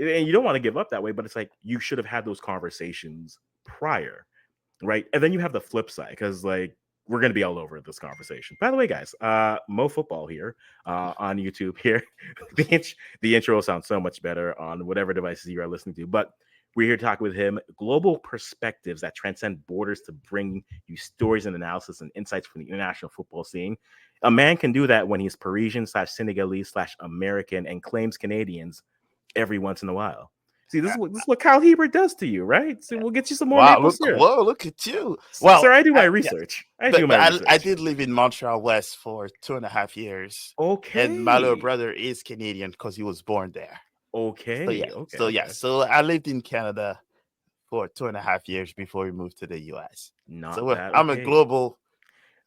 and you don't want to give up that way, but it's like you should have had those conversations prior, right? And then you have the flip side, because like we're gonna be all over this conversation. By the way, guys, Mo Football here on YouTube here. The intro sounds so much better on whatever devices you are listening to, but we're here to talk with him global perspectives that transcend borders to bring you stories and analysis and insights from the international football scene. A man can do that when he's Parisian slash Senegalese slash American and claims Canadians every once in a while. See, this is what Kyle Hebert does to you, right? So we'll get you some more Wow, maple syrup. look at you. Well, Sir, I do my yeah, research. I do my I research. did live in Montreal West for 2.5 years, and my little Okay. brother is Canadian because he was born there. Okay. Okay. Okay. So I lived in Canada for 2.5 years before we moved to the US. Not So bad. I'm a Okay. global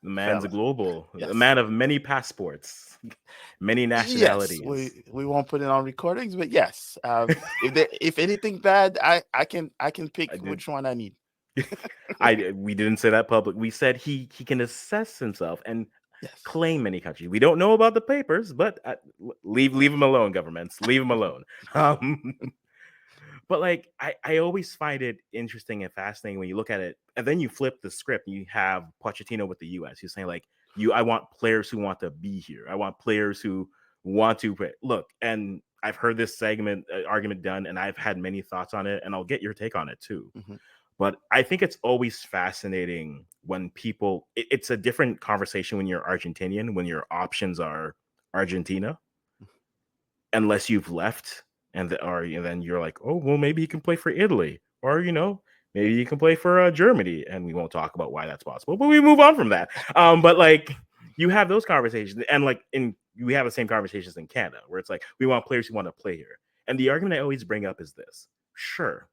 The man's a fella. global, a Yes. man of many passports, many Yes, nationalities. we won't put it on recordings, but yes, if anything bad, I can pick I did. which one I need. We didn't say that public. We said he can assess himself and Yes. claim many countries. We don't know about the papers, but leave him alone, governments. Leave him alone. Um, but like I always find it interesting and fascinating when you look at it, and then you flip the script. And you have Pochettino with the U.S. He's saying like, I want players who want to be here. I want players who want to play. Look, and I've heard this argument done, and I've had many thoughts on it, and I'll get your take on it too. Mhm. But I think it's always fascinating when people. It's a different conversation when you're Argentinian, when your options are Argentina, unless you've left and then you're like, oh well, maybe he can play for Italy, or maybe you can play for Germany, and we won't talk about why that's possible, but we move on from that. But like you have those conversations, and like we have the same conversations in Canada where it's like we want players who want to play here, and the argument I always bring up is this: sure,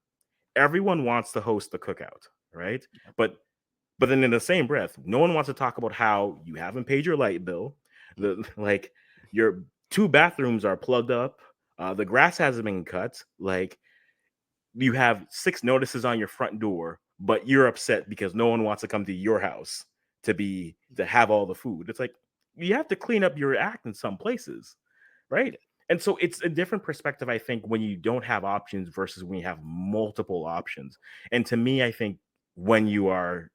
everyone wants to host the cookout, right? But then in the same breath, no one wants to talk about how you haven't paid your light bill. Like your two bathrooms are plugged up. The grass hasn't been cut. Like you have 6 notices on your front door, but you're upset because no one wants to come to your house to have all the food. It's like you have to clean up your act in some places, right? Yeah. And so it's a different perspective, I think, when you don't have options versus when you have multiple options. And to me, I think when you are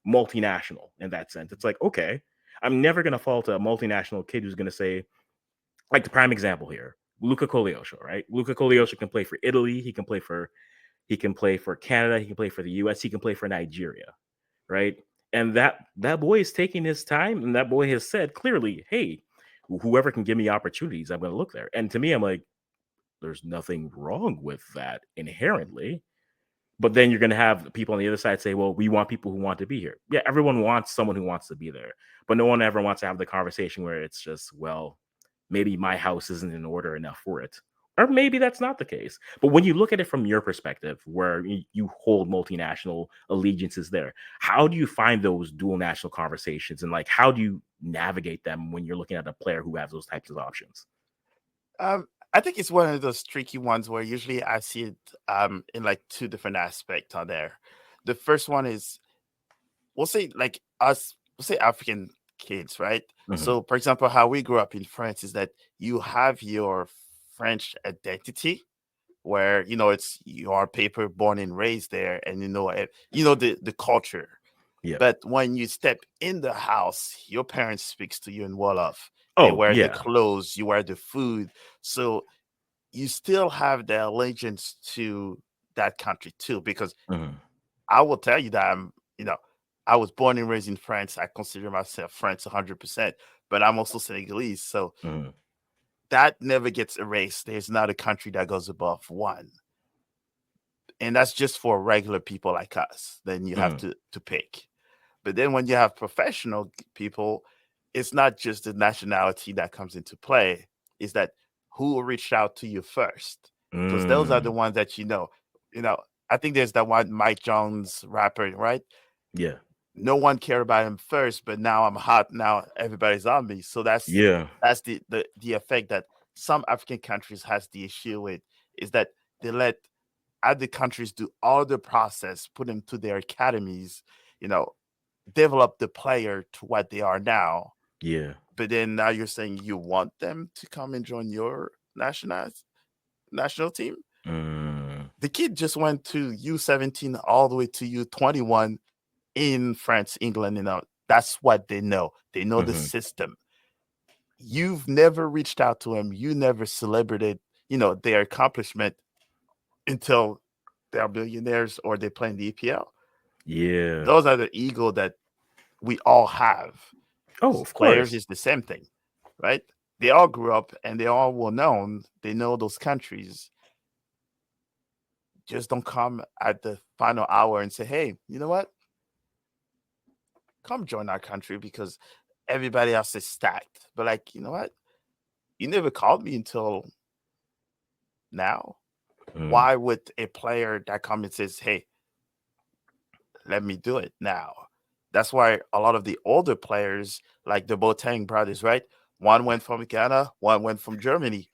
multinational in that sense, it's like, okay, I'm never going to fault a multinational kid who's going to say, like the prime example here, Luca Koleosho, right? Luca Koleosho can play for Italy. He can play for Canada. He can play for the US. He can play for Nigeria, right? And that boy is taking his time, and that boy has said clearly, hey, whoever can give me opportunities, I'm going to look there. And to me, I'm like, there's nothing wrong with that inherently. But then you're going to have people on the other side say, well, we want people who want to be here. Yeah, everyone wants someone who wants to be there. But no one ever wants to have the conversation where it's just, well, maybe my house isn't in order enough for it. Or maybe that's not the case. But when you look at it from your perspective, where you hold multinational allegiances there, how do you find those dual national conversations? And like, how do you navigate them when you're looking at a player who has those types of options? I think it's one of those tricky ones where usually I see it in like two different aspects on there. The first one is we'll say African kids, right? Mhm. So, for example, how we grew up in France is that you have your French identity, where it's you are paper born and raised there, and the culture. Yep. But when you step in the house, your parents speaks to you in Wolof. They Oh, wear the yeah. clothes, you wear the food, so you still have the allegiance to that country too. Because Mhm. I will tell you that I was born and raised in France. I consider myself French 100%, but I'm also Senegalese. So Mhm. that never gets erased. There's not a country that goes above one. And that's just for regular people like us. Then you have Mhm. to pick. But then when you have professional people, it's not just the nationality that comes into play, is that who will reach out to you first? Because those are the Mm. ones that you know, I think there's that one Mike Jones rapper, right? Yeah. No one cared about him first, but now I'm hot. Now everybody's on me. So Yeah. that's the effect that some African countries has the issue with, is that they let other countries do all the process, put them to their academies, you know, develop the player to what they are now. Yeah. But then now you're saying you want them to come and join your national team. Mm, The kid just went to U17 all the way to U21 in France, England, that's what they know. They know the mhm. system. You've never reached out to them. You never celebrated, their accomplishment until they're billionaires or they play in the EPL. Yeah. Those are the ego that we all have. Oh, of Players course. is the same thing, right? They all grew up and they all were known. They know those countries. Just don't come at the final hour and say, "Hey, you know what? Come join our country because everybody else is stacked." But like, you know what? You never called me until now. Mm. Why would a player that comes and says, "Hey, let me do it now"? That's why a lot of the older players, like the Boateng brothers, right? One went from Ghana, one went from Germany.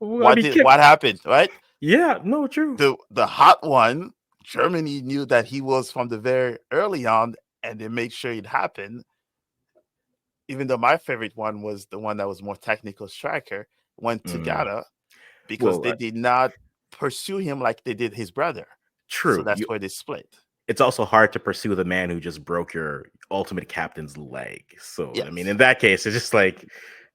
Well, I mean, What happened, right? yeah, no, true. The hot one, Germany knew that he was from the very early on, and they made sure it happened. Even though my favorite one was the one that was more technical striker, went to Mm. Ghana because Well, they did not pursue him like they did his brother. So true. that's why they split. It's also hard to pursue the man who just broke your ultimate captain's leg. So, I mean, Yes. in that case, it's just like,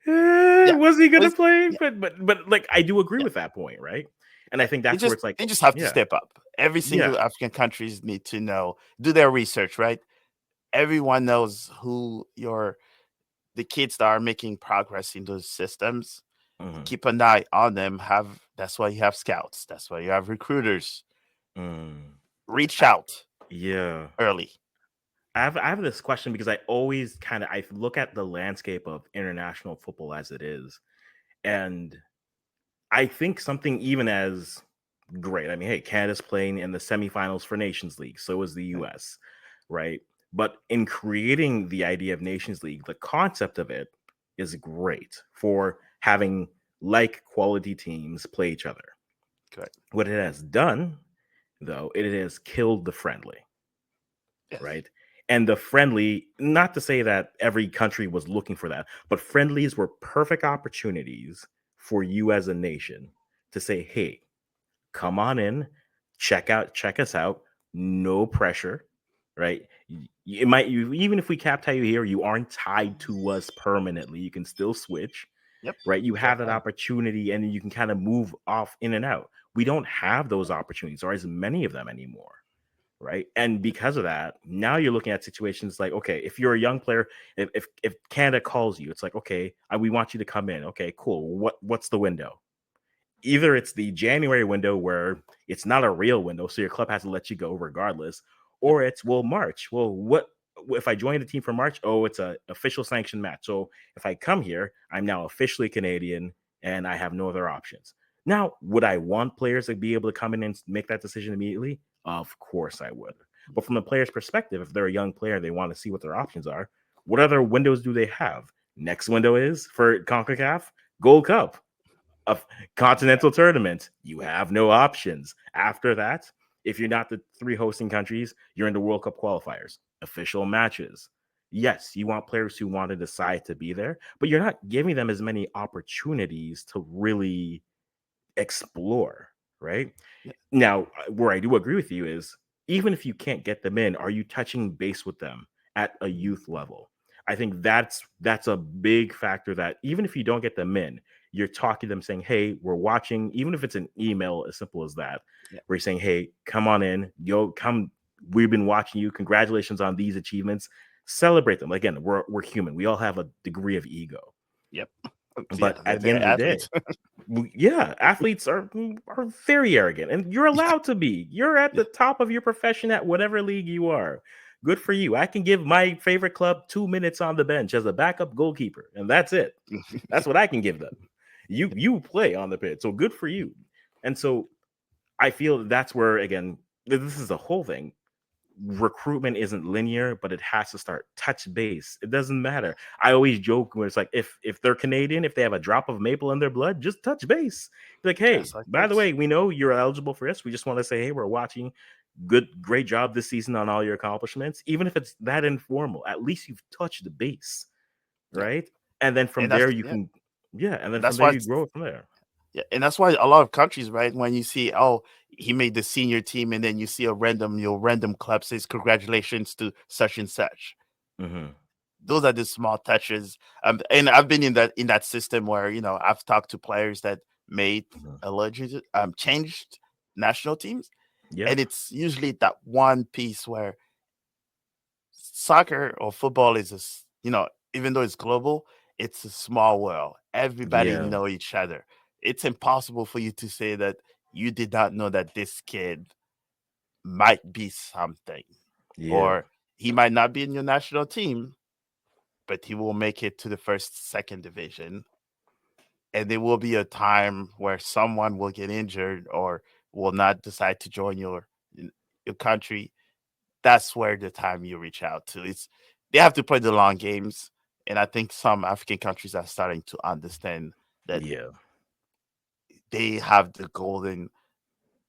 Yeah. was he gonna It's, play? yeah. But like, I do agree Yeah. with that point, right? And I think They that's where just it's like, they just have to yeah, step up. Every yeah, single African countries need to do their research, right? Everyone knows who the kids that are making progress in those systems. mhm, Keep an eye on them. That's why you have scouts. That's why you have recruiters. mm. Reach I- out yeah. early. I have this question because I always kind of I look at the landscape of international football as it is, and I think something even as great. I mean, hey, Canada's playing in the semifinals for Nations League, so is the Right. US, right? But in creating the idea of Nations League, the concept of it is great for having like quality teams play each other. Correct. What it has done, though, it has killed the friendly, Yes. right? And the friendly, not to say that every country was looking for that, but friendlies were perfect opportunities for you as a nation to say, hey, come on in, check us out, no pressure, right? It might you even if we cap tie you here, you aren't tied to us permanently. You can still switch, Yep. right? You have that Definitely. opportunity and you can kind of move off in and out. We don't have those opportunities or as many of them anymore, right? And Yep. because of that, now you're looking at situations like, okay, if you're a young player, if Canada calls you, it's like, okay, we want you to come in. Okay, cool. What's the window? Either it's the January window where it's not a real window, so your club has to let you go regardless, Yep. or it's well March. Well, what if I join the team for March? Oh, it's a official sanctioned match. So if I come here, I'm now officially Canadian and I have no other options. Now, would I want players to be able to come in and make that decision immediately? Of course I would. But from the player's perspective, if they're a young player, they want to see what their options are. What other windows do they have? Next window is for CONCACAF Gold Cup of continental tournament. You have no options. After that, if you're not the three hosting countries, you're in the World Cup qualifiers, official matches. Yes, you want players who want to decide to be there, but you're not giving them as many opportunities to really explore, right? Yeah. Now, where I do agree with you is even if you can't get them in, are you touching base with them at a youth level? I think that's a big factor that even if you don't get them in, you're talking to them saying, "Hey, we're watching," even if it's an email as simple as that, Yeah. where you're saying, "Hey, come on in. Yo, come. We've been watching you. Congratulations on these achievements. Celebrate them." Again, we're human. We all have a degree of ego. Yep. But Yeah. at the end They're of the day, athletes. yeah, athletes are very arrogant, and you're Yeah. allowed to be. You're at Yeah. the top of your profession at whatever league you are. Good for you. I can give my favorite club 2 minutes on the bench as a backup goalkeeper, and that's it. That's what I can give them. You play on the pitch, so good for you. And so I feel that's where again, this is the whole thing. Recruitment isn't linear, but it has to start touch base. It doesn't matter. I always joke when it's like if they're Canadian, if they have a drop of maple in their blood, just touch base. Like, hey, Just like by the this. way, we know you're eligible for this. We just want to say, hey, we're watching. Great job this season on all your accomplishments. Even if it's that informal, at least you've touched the base, Yeah. right? And then from And there you can, yeah, and then and from that's there why you grow from there. Yeah, and that's why a lot of countries, right? When you see, oh, he made the senior team, and then you see a random club says congratulations to such and such. Hmm. Those are the small touches. And I've been in that system where I've talked to players that made Hmm. alleged changed national teams, and Yep. it's usually that one piece where soccer or football is even though it's global, it's a small world. Everybody Yeah. know each other. It's impossible for you to say that you did not know that this kid might be something, Yeah. or he might not be in your national team, but he will make it to the first, second division. And there will be a time where someone will get injured or will not decide to join your country. That's where the time you reach out to. It's They have to play the long games, and I think some African countries are starting to understand that Yeah. they have the golden.